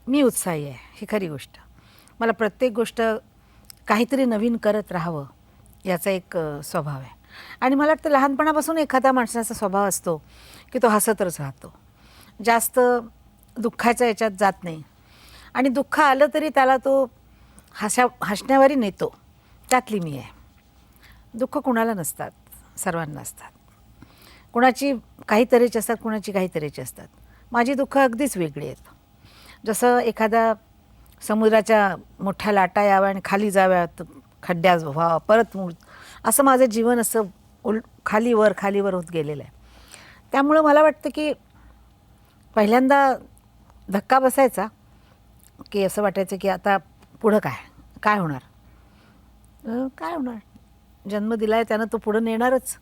मी उत्साही आहे, ही खरी गोष्ट. मला प्रत्येक गोष्ट काहीतरी नवीन करत राहावं याचा एक स्वभाव आहे. आणि मला वाटतं लहानपणापासून एखाद्या माणसाचा स्वभाव असतो की तो हसतच राहतो, जास्त दुःखाच्या याच्यात जात नाही. आणि दुःख आलं तरी त्याला तो हसण्यावरी नेतो. त्यातली मी आहे. दुःख कुणाला नसतात, सर्वांना असतात. कुणाची काही तऱ्हेची असतात, कुणाची काही तऱ्हेची असतात. माझी दुःख अगदीच वेगळी आहेत. जसं एखादा समुद्राच्या मोठ्या लाटा याव्या आणि खाली जाव्यात, खड्ड्यात व्हावं, परत असं माझं जीवन असं खालीवर खालीवर होत गेलेलं आहे. त्यामुळं मला वाटतं की पहिल्यांदा धक्का बसायचा की असं वाटायचं की आता पुढं काय काय होणार, काय होणार, जन्म दिला आहे त्यानं तो पुढं नेणारच,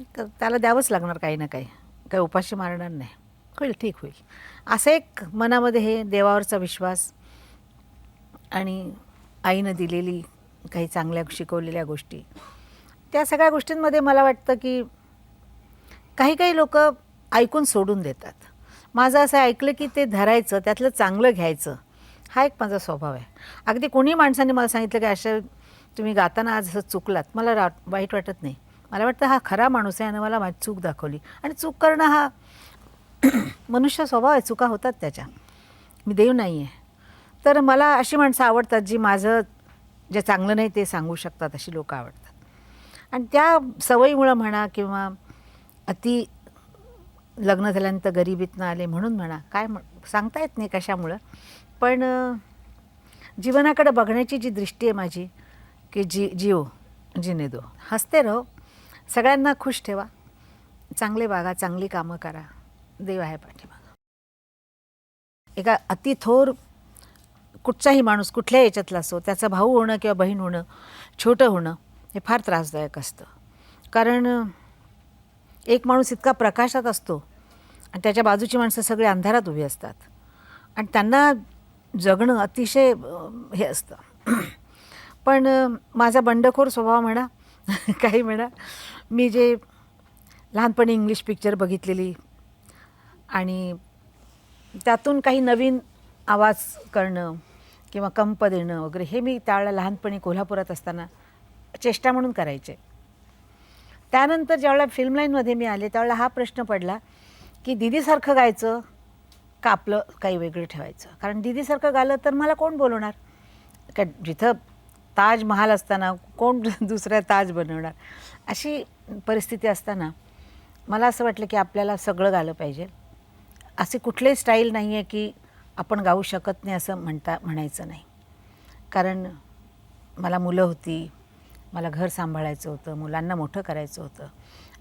त्याला द्यावंच लागणार काही ना काही, काही उपाशी मारणार नाही, होईल ठीक होईल, असं एक मनामध्ये हे देवावरचा विश्वास आणि आईनं दिलेली काही चांगल्या शिकवलेल्या गोष्टी, त्या सगळ्या गोष्टींमध्ये मला वाटतं की काही काही लोक ऐकून सोडून देतात. माझं असं ऐकलं की ते धरायचं, त्यातलं चांगलं घ्यायचं, हा एक माझा स्वभाव आहे. अगदी कोणी माणसाने मला सांगितलं की अशा तुम्ही गाताना आज असं चुकलात, मला वाईट वाटत नाही. मला वाटतं हा खरा माणूस आहे आणि मला माझी चूक दाखवली. आणि चूक करणं हा मनुष्य स्वभाव आहे, चुका होतात त्याच्या, मी देव नाही आहे. तर मला अशी माणसं आवडतात जी माझं जे चांगलं नाही ते सांगू शकतात, अशी लोकं आवडतात. आणि त्या सवयीमुळं म्हणा किंवा अति लग्न झाल्यानंतर गरिबीतनं आले म्हणून म्हणा, काय सांगता येत नाही कशामुळं, पण जीवनाकडे बघण्याची जी दृष्टी आहे माझी की जीव जिने दो, हसते रहो, सगळ्यांना खुश ठेवा, चांगले वागा, चांगली कामं करा, देव आहे पाठीमागं. एका अति थोर कुठचाही माणूस कुठल्या याच्यातला असो, त्याचा भाऊ होणं किंवा बहीण होणं, छोटं होणं हे फार त्रासदायक असतं. कारण एक माणूस इतका प्रकाशात असतो आणि त्याच्या बाजूची माणसं सगळे अंधारात उभी असतात आणि त्यांना जगणं अतिशय हे असतं. पण माझा बंडखोर स्वभाव म्हणा काही म्हणा, मी जे लहानपणी इंग्लिश पिक्चर बघितलेली आणि त्यातून काही नवीन आवाज करणं किंवा कंप देणं वगैरे, हे मी त्यावेळेला लहानपणी कोल्हापुरात असताना चेष्टा म्हणून करायचे. त्यानंतर ज्यावेळेला फिल्म लाईनमध्ये मी आले त्यावेळेला हा प्रश्न पडला की दीदीसारखं गायचं का आपलं काही वेगळं ठेवायचं. कारण दीदीसारखं गायलं तर मला कोण बोलवणार, का जिथं ताजमहाल असताना कोण दुसऱ्या ताज बनवणार, अशी परिस्थिती असताना मला असं वाटलं की आपल्याला सगळं गायलं पाहिजे. असे कुठलेही स्टाईल नाही आहे की आपण गाऊ शकत नाही असं म्हणायचं नाही. कारण मला मुलं होती, मला घर सांभाळायचं होतं, मुलांना मोठं करायचं होतं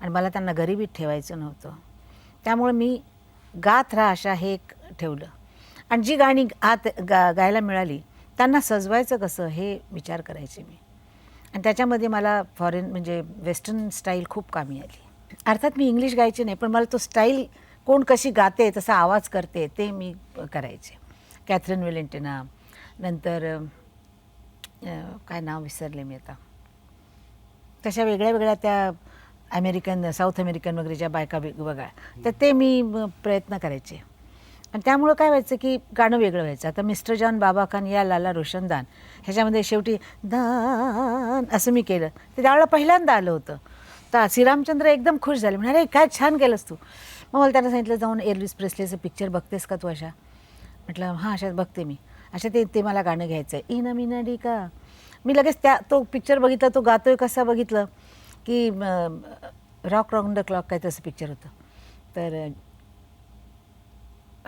आणि मला त्यांना गरिबीत ठेवायचं नव्हतं. त्यामुळे मी गात राहा अशा हे एक ठेवलं. आणि जी गाणी गायला मिळाली त्यांना सजवायचं कसं हे विचार करायचे मी. आणि त्याच्यामध्ये मला फॉरेन म्हणजे वेस्टर्न स्टाईल खूप कामी आली. अर्थात मी इंग्लिश गायचे नाही, पण मला तो स्टाईल कोण कशी गाते, तसा आवाज करते ते मी करायचे. कॅथरीन वेलेंटिना, नंतर काय नाव विसरले मी आता, तशा वेगळ्या वेगळ्या त्या अमेरिकन साऊथ अमेरिकन वगैरे ज्या बायका बघा, तर ते मी प्रयत्न करायचे. आणि त्यामुळं काय व्हायचं की गाणं वेगळं व्हायचं. आता मिस्टर जॉन बाबा खान या लाला रोशनदान ह्याच्यामध्ये शेवटी दान असं मी केलं, ते त्यावेळेला पहिल्यांदा आलं होतं. तर श्रीरामचंद्र एकदम खुश झाले, म्हणाले काय छान केलंस तू. मग मला त्यांना सांगितलं जाऊन एल्विस प्रेस्लीचं पिक्चर बघतेस का तू अशा. म्हटलं हां अशात बघते मी. अशा ते मला गाणं घ्यायचं आहे, इना मिना डी का. मी लगेच तो पिक्चर बघितला, तो गातोय कसा बघितलं की रॉक राऊंड द क्लॉक काय तसं पिक्चर होतं. तर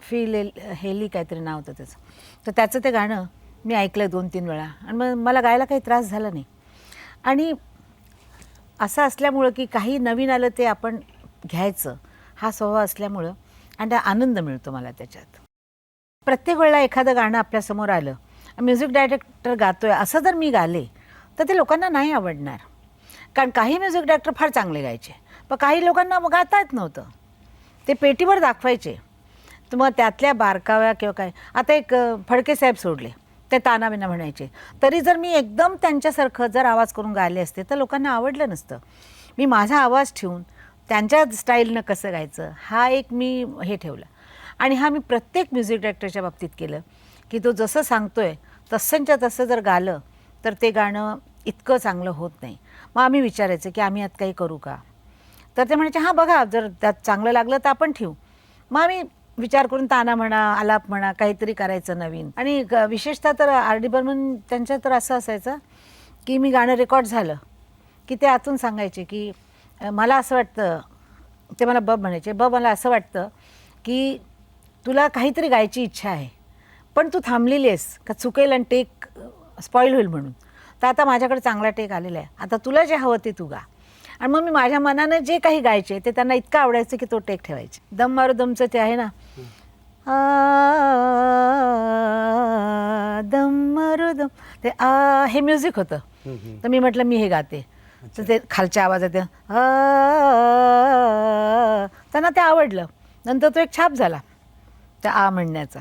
हेली काहीतरी नाव होतं त्याचं. तर त्याचं ते गाणं मी ऐकलं 2-3 वेळा आणि मग मला गायला काही त्रास झाला नाही. आणि असं असल्यामुळं की काही नवीन आलं ते आपण घ्यायचं हा स्वभाव असल्यामुळं आणि त्या आनंद मिळतो मला त्याच्यात. प्रत्येक वेळेला एखादं गाणं आपल्यासमोर आलं, म्युझिक डायरेक्टर गातोय असं जर मी गाले तर ते लोकांना नाही आवडणार. कारण काही म्युझिक डायरेक्टर फार चांगले गायचे, पण काही लोकांना गाता येत नव्हतं, ते पेटीवर दाखवायचे. तर मग त्यातल्या बारकाव्या किंवा काय, आता एक फडके साहेब सोडले, ते तानाबिना म्हणायचे, तरी जर मी एकदम त्यांच्यासारखं जर आवाज करून गायले असते तर लोकांना आवडलं नसतं. मी माझा आवाज ठेवून त्यांच्या स्टाईलनं कसं गायचं हा एक मी हे ठेवलं. आणि हा मी प्रत्येक म्युझिक डायरेक्टरच्या बाबतीत केलं की तो जसं सांगतोय तसंच्या तसं जर गालं तर ते गाणं इतकं चांगलं होत नाही. मग आम्ही विचारायचं की आम्ही यात काही करू का? तर ते म्हणायचे हां बघा, जर त्यात चांगलं लागलं तर आपण ठेवू. मग आम्ही विचार करून ताना म्हणा, आलाप म्हणा, काहीतरी करायचं नवीन. आणि विशेषतः तर आर डी बर्मन त्यांच्या तर असं असायचं की मी गाणं रेकॉर्ड झालं की ते आतून सांगायचे की मला असं वाटतं, ते मला बब म्हणायचे, बब मला असं वाटतं की तुला काहीतरी गायची इच्छा आहे, पण तू थांबलेली आहेस का चुकेल आणि टेक स्पॉईल होईल म्हणून. तर आता माझ्याकडे चांगला टेक आलेला आहे, आता तुला जे हवं ते तू गा. आणि मग मी माझ्या मनानं जे काही गायचे ते त्यांना इतकं आवडायचं की तो टेक ठेवायचे. दम मारो दमचं ते आहे ना, दम मारो दम, ते हे म्युझिक होतं. तर मी म्हटलं मी हे गाते. तर ते खालच्या आवाजात त्यांना ते आवडलं. नंतर तो एक छाप झाला त्या म्हणण्याचा.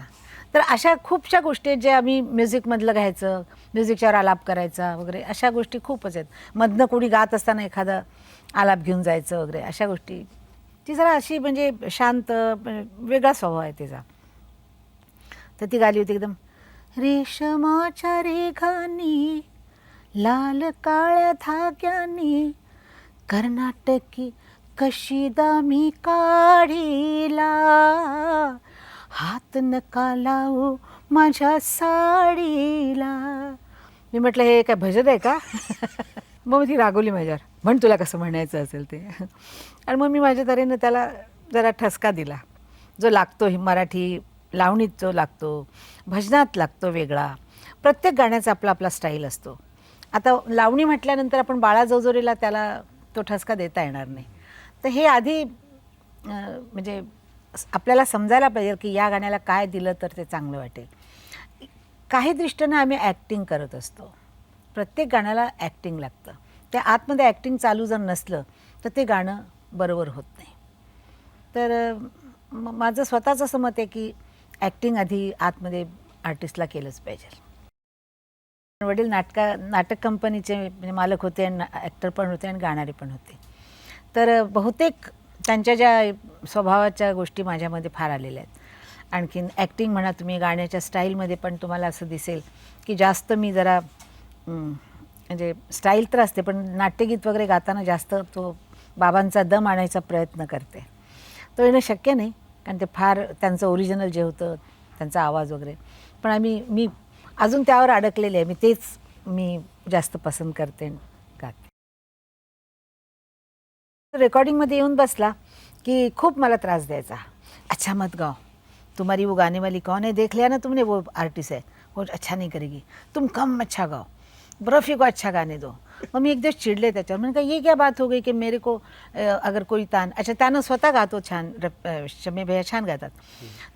तर अशा खूपशा गोष्टी आहेत ज्या आम्ही म्युझिकमधलं घ्यायचं, म्युझिकच्यावर आलाप करायचा वगैरे, अशा गोष्टी खूपच आहेत. मधनं कोणी गात असताना एखादा आलाप घेऊन जायचं वगैरे, अशा गोष्टी. ती जरा अशी म्हणजे शांत वेगळा स्वभाव आहे तिचा. तर ती गाली होती एकदम, रेशमाच्या रेघांनी लाल काळ्या धाग्यांनी कर्नाटकी कशिदा मी काढीला, हात नका लावू माझ्या साडीला. मी म्हटलं हे काय भजन आहे का? मग ती रागवली माझ्यावर, म्हण तुला कसं म्हणायचं असेल ते. आणि मग मी माझ्या तऱ्हेनं त्याला जरा ठसका दिला जो लागतो मराठी लावणीत, जो लागतो भजनात लागतो वेगळा. प्रत्येक गाण्याचा आपला आपला स्टाईल असतो. आता लावणी म्हटल्यानंतर आपण बाळा जोजोरीला त्याला तो ठसका देता येणार नाही. तर हे आधी म्हणजे आपल्याला समजायला पाहिजे की या गाण्याला काय दिलं तर ते चांगलं वाटेल. काही दृष्टीनं आम्ही ॲक्टिंग करत असतो. प्रत्येक गाण्याला ॲक्टिंग लागतं. त्या आतमध्ये ॲक्टिंग चालू जर नसलं तर ते गाणं बरोबर होत नाही. तर माझं स्वतःच असं मत आहे की ॲक्टिंग आधी आतमध्ये आर्टिस्टला केलंच पाहिजे. वडील नाटक कंपनीचे म्हणजे मालक होते आणि ॲक्टर पण होते आणि गाणारे पण होते. तर बहुतेक त्यांच्या ज्या स्वभावाच्या गोष्टी माझ्यामध्ये फार आलेल्या आहेत. आणखीन ॲक्टिंग म्हणा तुम्ही, गाण्याच्या स्टाईलमध्ये पण तुम्हाला असं दिसेल की जास्त मी जरा म्हणजे स्टाईल तर असते पण नाट्यगीत वगैरे गाताना जास्त तो बाबांचा दम आणायचा प्रयत्न करते. तो येणं शक्य नाही कारण ते फार त्यांचं ओरिजिनल जे होतं त्यांचा आवाज वगैरे. पण मी अजून त्यावर अडकलेले आहे. मी जास्त पसंत करते गाते. रेकॉर्डिंगमध्ये येऊन बसला की खूप मला त्रास द्यायचा. अच्छा मत गाओ, तुम्हारी वो गाने वाली कौन है, देख लिया ना तुमने, वो आर्टिस्ट है, वो अच्छा नहीं करेगी, तुम कम अच्छा गाओ, रफ़ी को अच्छा गाने दो. मग मी एक दिवस चिडले त्याच्यावर. म्हणजे काय ये क्या बात हो गई की मेरे को अगर कोई तान, अच्छा त्यानं स्वतः गातो छान, शमी भैया छान गातात.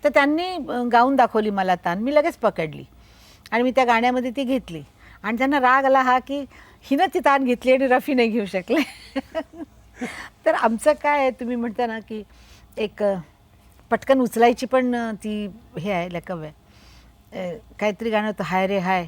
तर त्यांनी गाऊन दाखवली मला तान, मी लगेच पकडली आणि मी त्या गाण्यामध्ये ती घेतली. आणि त्यांना राग आला हा की हिनं ती तान घेतली आणि रफी नाही घेऊ शकले. तर आमचं काय आहे, तुम्ही म्हणता ना की एक पटकन उचलायची पण ती हे आहे, लकब आहे. काहीतरी गाणं होतं, हाय रे हाय,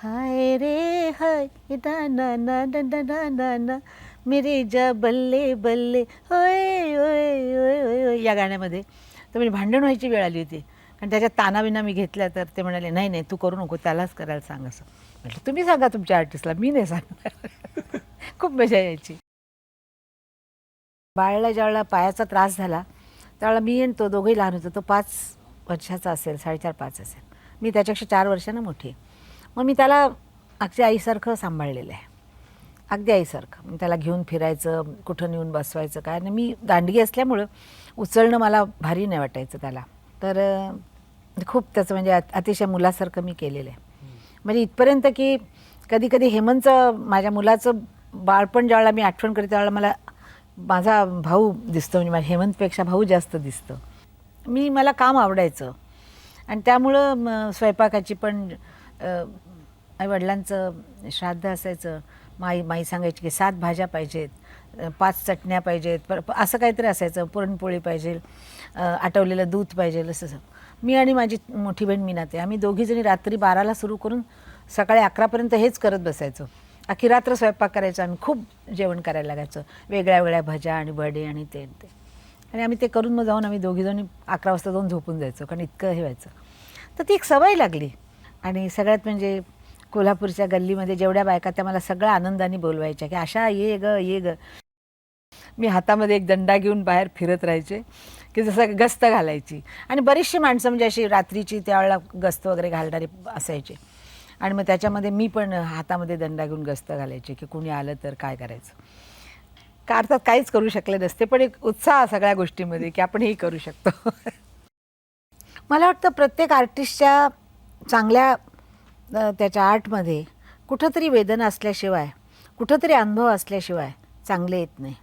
हाय रे हाय ना ना ना ना ना ना ना मेरे जा बल्ले बल्ले होय होय होय होय, या गाण्यामध्ये तर म्हणजे भांडण व्हायची वेळ आली होती. आणि त्याच्यात तानाबिना मी घेतल्या तर ते म्हणाले नाही नाही तू करू नको, त्यालाच करायला सांग. असं म्हटलं तुम्ही सांगा तुमच्या आर्टिस्टला, मी नाही सांगणार. खूप मजा यायची. बाळाला ज्यावेळेला पायाचा त्रास झाला त्यावेळेला मी आणि तो दोघंही लहान होतो. तो 5 वर्षाचा असेल, 4.5-5 असेल. मी त्याच्यापेक्षा 4 वर्षानं मोठी आहे. मग मी त्याला अगदी आईसारखं सांभाळलेलं आहे, अगदी आईसारखं. मी त्याला घेऊन फिरायचं, कुठं नेऊन बसवायचं काय नाही. मी दांडगी असल्यामुळं उचलणं मला भारी नाही वाटायचं त्याला. तर खूप त्याचं म्हणजे अतिशय मुलासारखं मी केलेलं आहे. म्हणजे इथपर्यंत की कधी कधी हेमंतचं, माझ्या मुलाचं बाळपण ज्यावेळेला मी आठवण करते त्यावेळेला मला माझा भाऊ दिसतो. म्हणजे माझ्या हेमंतपेक्षा भाऊ जास्त दिसतं. मला काम आवडायचं आणि त्यामुळं स्वयंपाकाची पण आईवडिलांचं श्राद्ध असायचं. माई सांगायची की 7 भाज्या पाहिजेत, 5 चटण्या पाहिजेत, असं काहीतरी असायचं. पुरणपोळी पाहिजे, आटवलेलं दूध पाहिजे. असं मी आणि माझी मोठी बहीण मीनाते, आम्ही दोघीजणी रात्री 12ला सुरू करून सकाळी 11पर्यंत हेच करत बसायचो. अख्खी रात्र स्वयंपाक करायचा आणि खूप जेवण करायला लागायचं, वेगळ्या वेगळ्या भज्या आणि वडे आणि ते. आणि आम्ही ते करून मग जाऊन आम्ही दोघीजणी 11 वाजता जाऊन झोपून जायचो कारण इतकं हे व्हायचं. तर ती एक सवय लागली. आणि सगळ्यात म्हणजे कोल्हापूरच्या गल्लीमध्ये जेवढ्या बायका त्या मला सगळ्या आनंदाने बोलवायच्या की आशा ये ग ये ग. मी हातामध्ये एक दंडा घेऊन बाहेर फिरत राहायचे की जसं गस्त घालायची. आणि बरीचशी माणसं म्हणजे अशी रात्रीची त्यावेळेला गस्त वगैरे घालणारे असायचे. आणि मग त्याच्यामध्ये मी पण हातामध्ये दंडा घेऊन गस्त घालायचे की कुणी आलं तर काय करायचं. का अर्थात काहीच करू शकले नसते, पण एक उत्साह सगळ्या गोष्टीमध्ये की आपण हेही करू शकतो. मला वाटतं प्रत्येक आर्टिस्टच्या चांगल्या त्याच्या आर्टमध्ये कुठंतरी वेदना असल्याशिवाय, कुठंतरी अनुभव असल्याशिवाय चांगले येत नाही.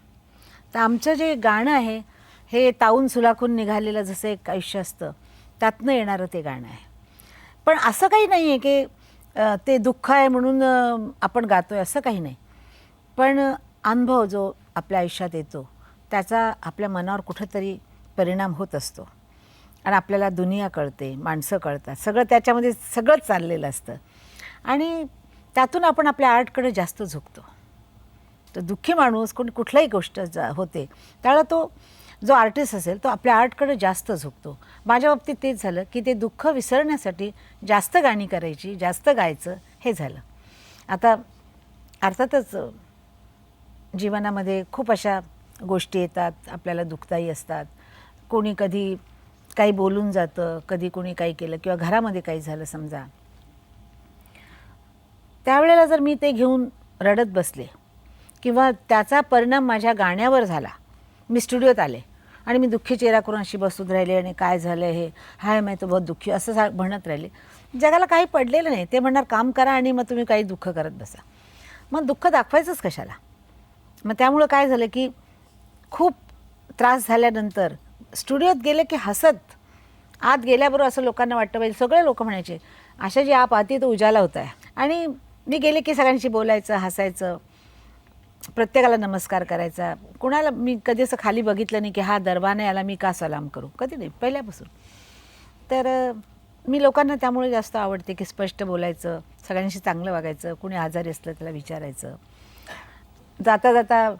तर आमचं जे गाणं आहे हे तावून सुलाखून निघालेलं जसं एक आयुष्य असतं त्यातनं येणारं ते गाणं आहे. पण असं काही नाही आहे की ते दुःख आहे म्हणून आपण गातो आहे, असं काही नाही. पण अनुभव जो आपल्या आयुष्यात येतो त्याचा आपल्या मनावर कुठंतरी परिणाम होत असतो. आणि आपल्याला दुनिया कळते, माणसं कळतात, सगळं त्याच्यामध्ये सगळंच चाललेलं असतं. आणि त्यातून आपण आपल्या आर्टकडे जास्त झुकतो. तर दुःखी माणूस कुठलाही गोष्ट होते त्यावेळेला तो जो आर्टिस्ट असेल तो आपल्या आर्टकडे जास्त झुकतो. माझ्या बाबतीत तेच झालं की ते दुःख विसरण्यासाठी जास्त गाणी करायची, जास्त गायचं हे झालं. आता अर्थातच जीवनामध्ये खूप अशा गोष्टी येतात, आपल्याला दुःखदायी असतात. कोणी कधी काही बोलून जातं, कधी कोणी काही केलं किंवा घरामध्ये काही झालं समजा, त्यावेळेला जर मी ते घेऊन रडत बसले किंवा त्याचा परिणाम माझ्या गाण्यावर झाला, मी स्टुडिओत आले आणि मी दुःखी चेहरा करून अशी बसून राहिले आणि काय झालं हे, हाय मैं तो बहुत दुःखी असं म्हणत राहिले, जगाला काही पडलेलं नाही. ते म्हणणार काम करा आणि मग तुम्ही काही दुःख करत बसा. मग दुःख दाखवायचंच कशाला. मग त्यामुळं काय झालं की खूप त्रास झाल्यानंतर स्टुडिओत गेले की हसत आत गेल्याबरोबर असं लोकांना वाटतं पाहिजे, सगळे लोक म्हणायचे आशा जी आप आती तो उजाला होता आहे. आणि मी गेले की सगळ्यांशी बोलायचं, हसायचं, प्रत्येकाला नमस्कार करायचा. कुणाला मी कधी असं खाली बघितलं नाही की हा दरबार याला मी का सलाम करू, कधी नाही, पहिल्यापासून. तर मी लोकांना त्यामुळे जास्त आवडते की स्पष्ट बोलायचं, सगळ्यांशी चांगलं वागायचं, कुणी आजारी असलं त्याला विचारायचं. जाता जाता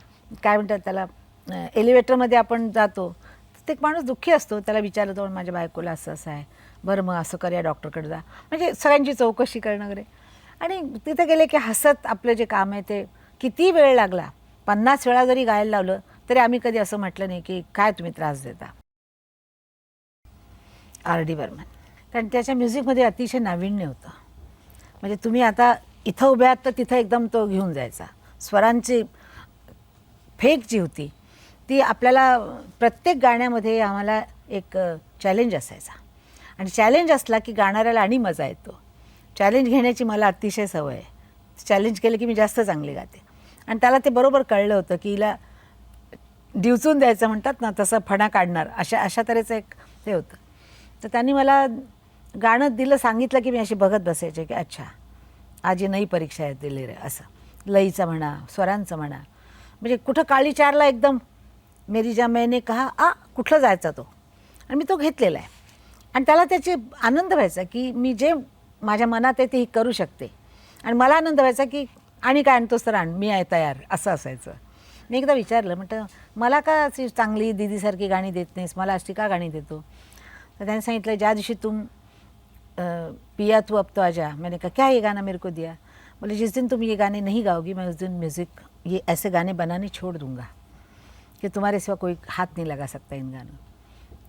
काय म्हणतात त्याला, एलिव्हेटरमध्ये आपण जातो ते एक माणूस दुःखी असतो, त्याला विचारलं तर माझ्या बायकोला असं असं आहे, बरं मग असं करूया डॉक्टरकडे जा, म्हणजे सगळ्यांची चौकशी करणं वगैरे. आणि तिथे गेले की हसत आपलं जे काम आहे ते किती वेळ लागला, 50 वेळा जरी गायला लावलं तरी आम्ही कधी असं म्हटलं नाही की काय तुम्ही त्रास देता. R.D. बर्मन, कारण त्याच्या म्युझिकमध्ये अतिशय नाविन्य होतं. म्हणजे तुम्ही आता इथं उभ्या आहात तर तिथं एकदम तो घेऊन जायचा. स्वरांची फेक जी होती ती आपल्याला प्रत्येक गाण्यामध्ये आम्हाला एक चॅलेंज असायचा. आणि चॅलेंज असला की गाणाऱ्याला आणि मजा येतो. चॅलेंज घेण्याची मला अतिशय सवय आहे. चॅलेंज केलं की मी जास्त चांगली गाते. आणि त्याला ते बरोबर कळलं होतं की हिला डिवचून द्यायचं म्हणतात ना, तसं फणा काढणार, अशा तऱ्हेचं एक ते होतं. तर त्यांनी मला गाणं दिलं, सांगितलं की मी अशी बघत बसायचे की अच्छा आज ही नई परीक्षा आहे दिली रे, असं लईचं म्हणा, स्वरांचं म्हणा. म्हणजे कुठं काळी चारला एकदम मेरी जा मैंने कहा कुठलं जायचा तो, आणि मी तो घेतलेला आहे. आणि त्याला त्याची आनंद व्हायचा की मी जे माझ्या मनात आहे ते करू शकते. आणि मला आनंद व्हायचा की आणि काय आणतोस तर आण, मी आहे तयार, असं असायचं. मी एकदा विचारलं, म्हटलं मला का अशी चांगली दीदीसारखी गाणी देत नाहीस, मला अशी का गाणी देतो. तर त्याने सांगितलं ज्या दिवशी तुम पिया तू अब तो आजा, मैंने कहा क्या ये गाना मेरे को दिया. बोले जिस दिन तुम ये गाने नहीं गाओगी मैं उस दिन म्यूज़िक ये ऐसे गाने बनाने छोड़ दूंगा कि तुम्हारे सिवा कोई हाथ नहीं लगा सकता इन गानों.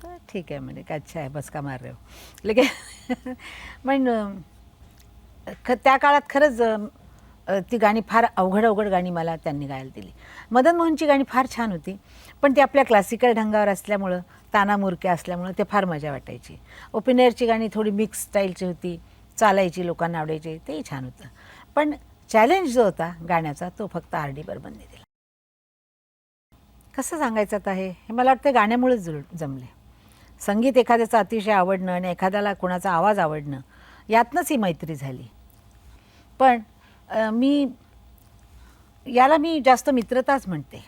तर ठीक आहे म्हणे, काय अच्छा आहे, बस का मार रहे हो. लेकिन पण त्या काळात खरंच ती गाणी फार अवघड गाणी मला त्यांनी गायला दिली. मदन मोहनची गाणी फार छान होती, पण ती आपल्या क्लासिकल ढंगावर असल्यामुळं, ताना मुरक्या असल्यामुळं ते फार मजा वाटायची. ओपिनियरची गाणी थोडी मिक्स स्टाईलची होती, चालायची, लोकांना आवडायची, तेही छान होतं. पण चॅलेंज जो होता गाण्याचा तो फक्त R.D. बर्मनने दिला. कसं सांगायचं आता हे मला वाटतं गाण्यामुळेच जमले. संगीत एखाद्याचं अतिशय आवडणं आणि एखाद्याला कोणाचा आवाज आवडणं यातनंच ही मैत्री झाली. पण मी जास्त मित्रताच म्हणते.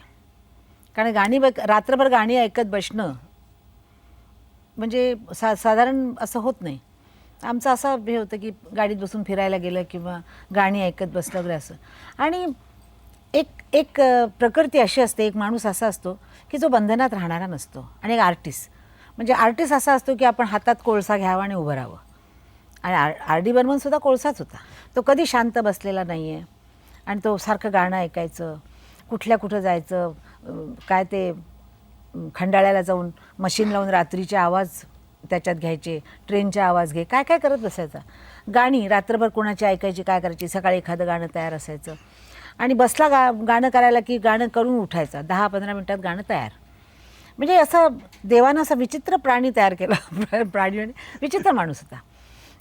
कारण रात्रभर गाणी ऐकत बसणं म्हणजे साधारण असं होत नाही. आमचं असं हे होतं की गाडीत बसून फिरायला गेलं किंवा गाणी ऐकत बसलं वगैरे असं. आणि एक प्रकृती अशी असते, एक माणूस असा असतो की जो बंधनात राहणारा नसतो. आणि एक आर्टिस्ट म्हणजे आर्टिस्ट असा असतो की आपण हातात कोळसा घ्यावा आणि उभं राहावं. आणि आर डी बर्मनसुद्धा कोळसाच होता. तो कधी शांत बसलेला नाही आहे आणि तो सारखं गाणं ऐकायचं, कुठं जायचं, काय ते खंडाळ्याला जाऊन मशीन लावून रात्रीचे आवाज त्याच्यात घ्यायचे, ट्रेनचे आवाज घे, काय काय करत बसायचा. गाणी रात्रभर कोणाची ऐकायची, काय करायची, सकाळी एखादं गाणं तयार असायचं आणि बसला गाणं करायला की गाणं करून उठायचा, 10-15 मिनटात गाणं तयार. म्हणजे असं देवानं असं विचित्र प्राणी तयार केला. प्राणी म्हणजे विचित्र माणूस होता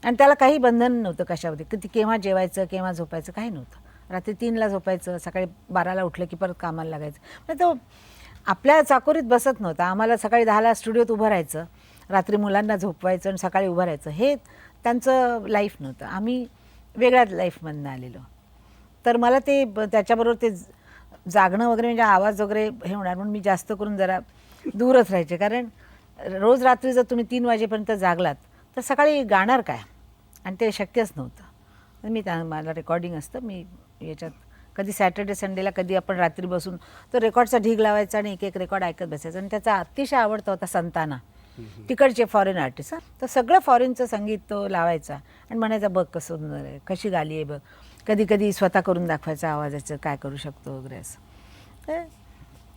आणि त्याला काही बंधन नव्हतं कशामध्ये, की केव्हा जेवायचं, केव्हा झोपायचं, काही नव्हतं. रात्री 3ला झोपायचं, सकाळी 12ला उठलं की परत कामाला लागायचं. म्हणजे तो आपल्या चाकोरीत बसत नव्हता. आम्हाला सकाळी 10ला स्टुडिओत उभं राहायचं, रात्री मुलांना झोपवायचं आणि सकाळी उभं राहायचं, हे त्यांचं लाईफ नव्हतं. आम्ही वेगळ्याच लाईफमधनं आलेलो. तर मला ते त्याच्याबरोबर ते जागणं वगैरे म्हणजे आवाज वगैरे हे होणार म्हणून मी जास्त करून जरा दूरच राहायचे. कारण रोज रात्री जर तुम्ही 3 वाजेपर्यंत जागलात तर सकाळी गाणार काय, आणि ते शक्यच नव्हतं. मी मला रेकॉर्डिंग असतं, मी याच्यात कधी सॅटर्डे संडेला कधी आपण रात्री बसून तो रेकॉर्डचा ढीग लावायचा आणि एक एक रेकॉर्ड ऐकत बसायचं. आणि त्याचा अतिशय आवडता होता संताना, तिकडचे फॉरेन आर्टिस्ट. तर सगळं फॉरेनचं संगीत तो लावायचा आणि म्हणायचा बघ कसं सुंदर आहे, कशी गाली आहे बघ. कधी कधी स्वतः करून दाखवायचा आवाजाचं काय करू शकतो वगैरे असं. तर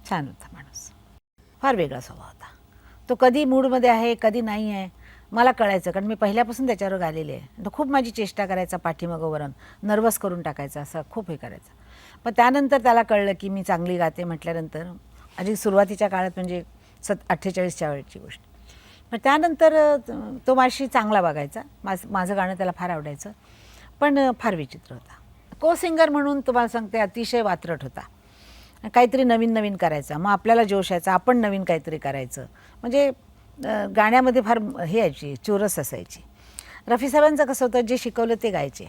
छान होता माणूस, फार वेगळा स्वभाव होता. तो कधी मूडमध्ये आहे कधी नाही आहे मला कळायचं, कारण मी पहिल्यापासून त्याच्यावर गालेले आहे. तो खूप माझी चेष्टा करायचा, पाठीमागं वरून नर्वस करून टाकायचा, असं खूप हे करायचं. पण त्यानंतर त्याला कळलं की मी चांगली गाते म्हटल्यानंतर, आधी सुरुवातीच्या काळात म्हणजे 48च्या वेळची गोष्ट. पण त्यानंतर तो माझी चांगला वागायचा, माझं गाणं त्याला फार आवडायचं. पण फार विचित्र होता. को सिंगर म्हणून तुम्हाला सांगते अतिशय वात्रट होता. काहीतरी नवीन नवीन करायचा, मग आपल्याला जोश यायचा, आपण नवीन काहीतरी करायचं. म्हणजे गाण्यामध्ये फार हे यायची, चोरस असायची. रफी साहेबांचं कसं होतं, जे शिकवलं ते गायचे,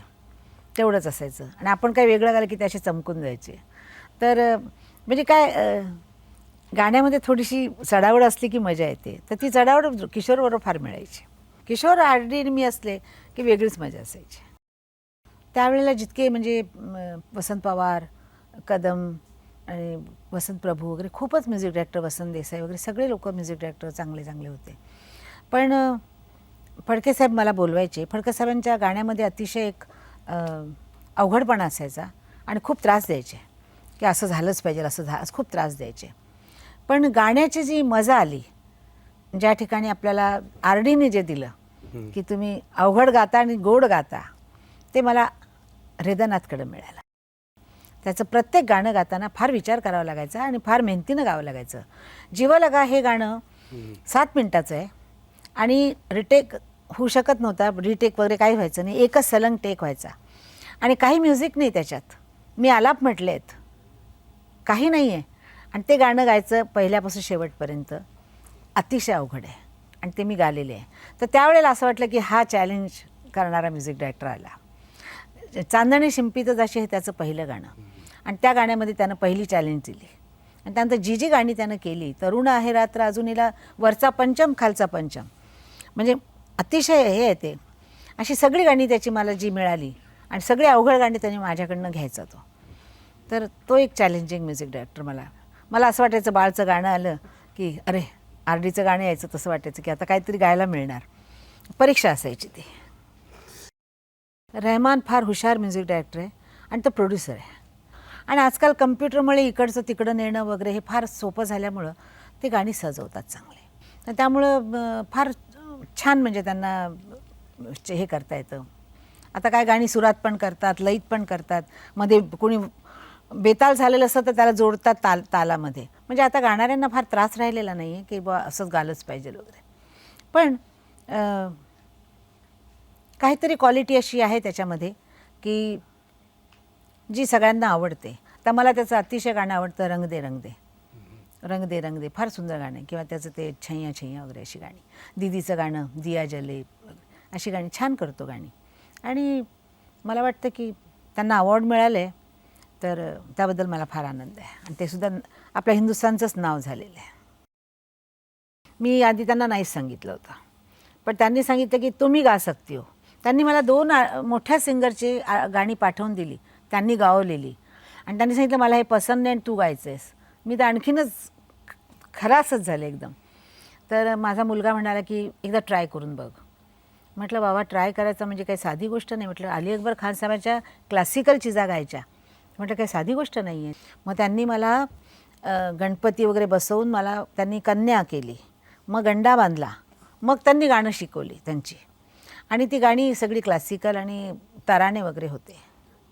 तेवढंच असायचं. आणि आपण काही वेगळं गायलं की त्याशी चमकून जायचे. तर म्हणजे काय गाण्यामध्ये थोडीशी चढावड असली की मजा येते. तर ती चढावड किशोरबरोबर फार मिळायची. किशोर आरडी मी असले की वेगळीच मजा असायची. त्यावेळेला जितके म्हणजे वसंत पवार, कदम आणि वसंत प्रभू वगैरे खूपच म्युझिक डायरेक्टर, वसंत देसाई वगैरे सगळे लोक म्युझिक डायरेक्टर चांगले चांगले होते. पण फडकेसाहेब मला बोलवायचे. फडकेसाहेबांच्या गाण्यामध्ये अतिशय एक अवघडपणा असायचा आणि खूप त्रास द्यायचे की असं झालंच पाहिजे, असं खूप त्रास द्यायचे. पण गाण्याची जी मजा आली, ज्या ठिकाणी आपल्याला आरडीने जे दिलं की तुम्ही अवघड गाता आणि गोड गाता, ते मला हृदयनाथकडं मिळालं. त्याचं प्रत्येक गाणं गाताना फार विचार करावा लागायचा आणि फार मेहनतीनं गावं लागायचं. जीवलगा हे गाणं 7 मिनिटाचं आहे आणि रिटेक होऊ शकत नव्हता, रिटेक वगैरे काही व्हायचं नाही, एकच सलंग टेक व्हायचा आणि काही म्युझिक नाही त्याच्यात. मी आलाप म्हटले आहेत, काही नाही आहे, आणि ते गाणं गायचं पहिल्यापासून शेवटपर्यंत अतिशय अवघड आहे आणि ते मी गालेले आहे. तर त्यावेळेला असं वाटलं की हा चॅलेंज करणारा म्युझिक डायरेक्टर आला. चांदणे शिंपीत जशी हे त्याचं पहिलं गाणं, आणि त्या गाण्यामध्ये त्यानं पहिली चॅलेंज दिली. आणि त्यानंतर जी जी गाणी त्यानं केली, तरुण आहे रात्र अजूनीला, वरचा पंचम खालचा पंचम, म्हणजे अतिशय हे आहे ते. अशी सगळी गाणी त्याची मला जी मिळाली आणि सगळी अवघड गाणी त्यांनी माझ्याकडनं घ्यायचा तो. तर तो एक चॅलेंजिंग म्युझिक डायरेक्टर मला असं वाटायचं, बाळचं गाणं आलं की अरे आरडीचं गाणं यायचं, तसं वाटायचं की आता काहीतरी गायला मिळणार. परीक्षा असायची ती. रहमान फार हुशार म्युझिक डायरेक्टर आहे आणि तो प्रोड्युसर आहे. आणि आजकाल कम्प्युटरमुळे इकडचं तिकडं नेणं वगैरे हे फार सोपं झाल्यामुळं ते गाणी सजवतात चांगले. त्यामुळं फार छान म्हणजे त्यांना हे करता येतं. आता काय गाणी सुरात पण करतात, लयीत पण करतात, मध्ये कोणी बेताल झालेलं असतं तर त्याला जोडतात तालामध्ये. म्हणजे आता गाणाऱ्यांना फार त्रास राहिलेला नाही आहे की बा असंच गालंच पाहिजे वगैरे. पण काहीतरी क्वालिटी अशी आहे त्याच्यामध्ये की जी सगळ्यांना आवडते. तर मला त्याचं अतिशय गाणं आवडतं, रंग दे रंग दे, रंग दे रंग दे, फार सुंदर गाणं आहे. किंवा त्याचं ते छैया छैया वगैरे अशी गाणी, दीदीचं गाणं दिया जले, अशी गाणी छान करतो गाणी. आणि मला वाटतं की त्यांना अवॉर्ड मिळालं आहे, तर त्याबद्दल मला फार आनंद आहे. आणि ते सुद्धा आपल्या हिंदुस्थानचंच नाव झालेलं आहे. मी आधी त्यांना नाहीच सांगितलं होतं, पण त्यांनी सांगितलं की तुम्ही गा सकती हो. त्यांनी मला 2 मोठ्या सिंगरची गाणी पाठवून दिली, त्यांनी गावलेली, आणि त्यांनी सांगितलं मला हे पसंत नाही आणि तू गायचं आहेस. मी तर आणखीनच खरासच झाले एकदम. तर माझा मुलगा म्हणाला की एकदा ट्राय करून बघ. म्हटलं बाबा ट्राय करायचं म्हणजे काही साधी गोष्ट नाही. म्हटलं अली अकबर खान साहेबांच्या क्लासिकल चिजा गायच्या, म्हटलं काही साधी गोष्ट नाही आहे. मग त्यांनी मला गणपती वगैरे बसवून मला त्यांनी कन्या केली, मग गंडा बांधला, मग त्यांनी गाणं शिकवली त्यांची. आणि ती गाणी सगळी क्लासिकल आणि तराणे वगैरे होते,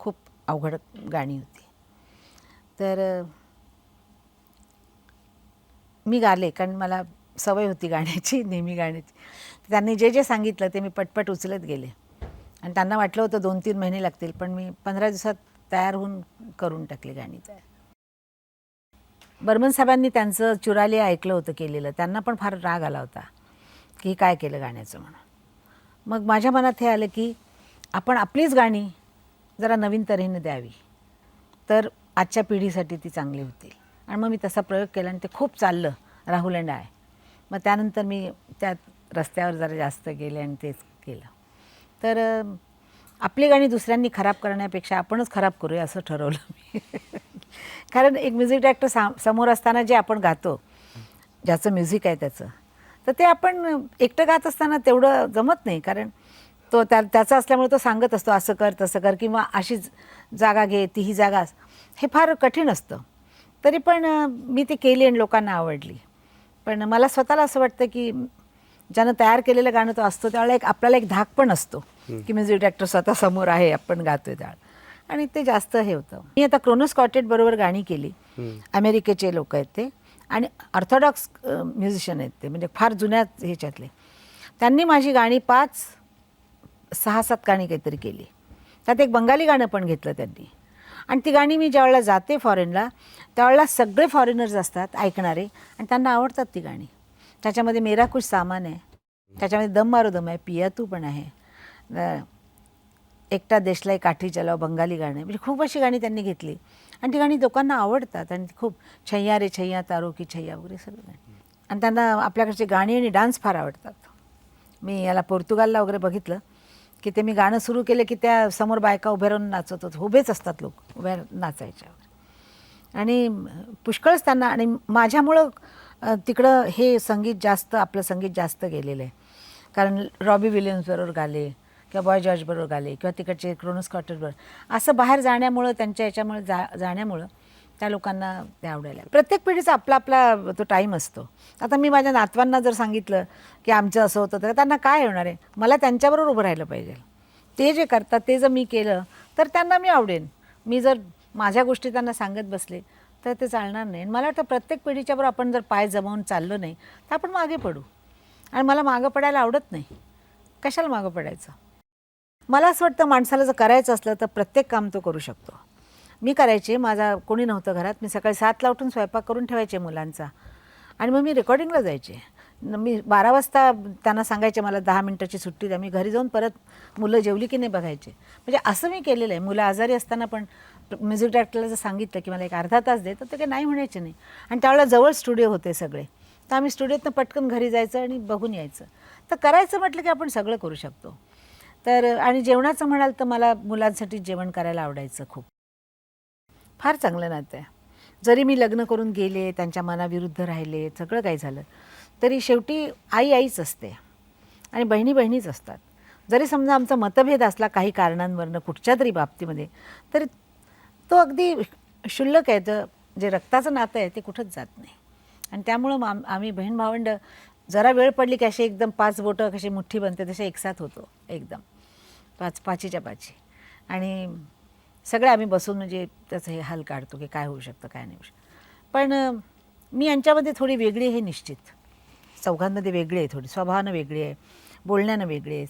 खूप अवघड गाणी होती. तर मी गाले, कारण मला सवय होती गाण्याची, नेहमी गाण्याची. त्यांनी जे जे सांगितलं ते मी पटपट उचलत गेले. आणि त्यांना वाटलं होतं 2-3 महिने लागतील, पण मी 15 दिवसात तयार होऊन करून टाकली गाणी तयार. बर्मन साहेबांनी त्यांचं चुरालिया ऐकलं होतं केलेलं, त्यांना पण फार राग आला होता की काय केलं गाण्याचं म्हणून. मग माझ्या मनात हे आलं की आपण आपलीच गाणी जरा नवीन तऱ्हेने द्यावी, तर आजच्या पिढीसाठी ती चांगली होतील. आणि मग मी तसा प्रयोग केला आणि ते खूप चाललं, राहुल अँड आय. मग त्यानंतर मी त्या रस्त्यावर जरा जास्त गेले आणि तेच केलं. तर आपली गाणी दुसऱ्यांनी खराब करण्यापेक्षा आपणच खराब करूया असं ठरवलं मी. कारण एक म्युझिक डायरेक्टर समोर असताना जे आपण गातो, ज्याचं म्युझिक आहे त्याचं, तर ते आपण एकटं गात असताना तेवढं जमत नाही. कारण तो त्याचा असल्यामुळे तो सांगत असतो असं कर तसं कर, किंवा अशी जागा घे, ती ही जागा, हे फार कठीण असतं. तरी पण मी ती केली आणि लोकांना आवडली. पण मला स्वतःला असं वाटतं की ज्यानं तयार केलेलं गाणं तो असतो त्यावेळेला आपल्याला एक धाक पण असतो की म्युझिक डायरेक्टर स्वतः समोर आहे, आपण गातोय त्यावेळेला, आणि ते जास्त हे होतं. मी आता क्रोनोस क्वार्टेट बरोबर गाणी केली. अमेरिकेचे लोक आहेत ते, आणि ऑर्थोडॉक्स म्युझिशियन आहेत ते, म्हणजे फार जुन्या ह्याच्यातले. त्यांनी माझी गाणी 5-6-7 गाणी काहीतरी केली. त्यात एक बंगाली गाणं पण घेतलं त्यांनी. आणि ती गाणी मी ज्यावेळेला जाते फॉरेनला, त्यावेळेला सगळे फॉरेनर्स असतात ऐकणारे, आणि त्यांना आवडतात ती गाणी. त्याच्यामध्ये मेरा कुछ सामान आहे, त्याच्यामध्ये दम मारो दम आहे, पिया तू पण आहे, एकटा देशलाई काठी चलाव बंगाली गाणं आहे. म्हणजे खूप अशी गाणी त्यांनी घेतली आणि ती गाणी लोकांना आवडतात. आणि खूप छैया रे छैया तारो की छैया वगैरे सगळं गाणी. आणि त्यांना आपल्याकडची गाणी आणि डान्स फार आवडतात. मी याला पोर्तुगालला वगैरे बघितलं की ते मी गाणं सुरू केलं की त्या समोर बायका उभ्या राहून नाचत होत, उभेच असतात लोक, उभ्या नाचायच्या. आणि पुष्कळच त्यांना, आणि माझ्यामुळं तिकडं हे संगीत जास्त, आपलं संगीत जास्त गेलेलं आहे. कारण रॉबी विलियम्स बरोबर गाले, किंवा बॉय जॉर्ज बरोबर गाले, किंवा तिकडचे क्रोनोस क्वार्टेट बरोबर, असं बाहेर जाण्यामुळं, त्यांच्या याच्यामुळे जाण्यामुळं त्या लोकांना ते आवडायला. प्रत्येक पिढीचा आपला आपला तो टाईम असतो. आता मी माझ्या नातवांना जर सांगितलं की आमचं असं होतं, तर त्यांना काय होणार आहे? मला त्यांच्याबरोबर उभं राहिलं पाहिजे. ते जे करतात ते जर मी केलं तर त्यांना मी आवडेन. मी जर माझ्या गोष्टी त्यांना सांगत बसले तर ते चालणार नाही. आणि मला वाटतं प्रत्येक पिढीच्याबरोबर आपण जर पाय जमवून चाललो नाही तर आपण मागे पडू. आणि मला मागं पडायला आवडत नाही. कशाला मागं पडायचं? मला असं वाटतं माणसाला जर करायचं असलं तर प्रत्येक काम तो करू शकतो. मी करायचे, माझा कोणी नव्हतं घरात, मी सकाळी 7ला उठून स्वयंपाक करून ठेवायचे मुलांचा, आणि मग मी रेकॉर्डिंगला जायचे. मी 12 वाजता त्यांना सांगायचे मला 10 मिनिटाची सुट्टी द्या, मी घरी जाऊन परत मुलं जेवली की नाही बघायचे. म्हणजे असं मी केलेलं आहे. मुलं आजारी असताना पण म्युझिक डायरेक्टरला जर सांगितलं की मला एक अर्धा तास दे, तर ते काही नाही म्हणायचे नाही. आणि त्यावेळेला जवळ स्टुडिओ होते सगळे, तर आम्ही स्टुडिओतनं पटकन घरी जायचं आणि बघून यायचं. तर करायचं म्हटलं की आपण सगळं करू शकतो. तर आणि जेवणाचं म्हणाल तर मला मुलांसाठी जेवण करायला आवडायचं खूप. फार चांगलं नातं आहे. जरी मी लग्न करून गेले, त्यांच्या मनाविरुद्ध राहिले, सगळं काही झालं, तरी शेवटी आई आईच असते आणि बहिणी बहिणीच असतात. जरी समजा आमचा मतभेद असला काही कारणांवरनं कुठच्या तरी बाबतीमध्ये, तर तो अगदी क्षुल्लक आहे. तर जे रक्ताचं नातं आहे ते कुठंच जात नाही. आणि त्यामुळं आम्ही बहीण भावंड जरा वेळ पडली की अशी एकदम 5 बोटं कशी मुठ्ठी बनते तसे एकसाथ होतो एकदम, पाचीच्या पाची. आणि सगळे आम्ही बसून म्हणजे त्याचं हे हल काढतो की काय होऊ शकतं, काय नाही होऊ शकतं. पण मी यांच्यामध्ये थोडी वेगळी आहे हे निश्चित. चौघांमध्ये वेगळी आहे, थोडी स्वभावानं वेगळी आहे, बोलण्यानं वेगळी आहे.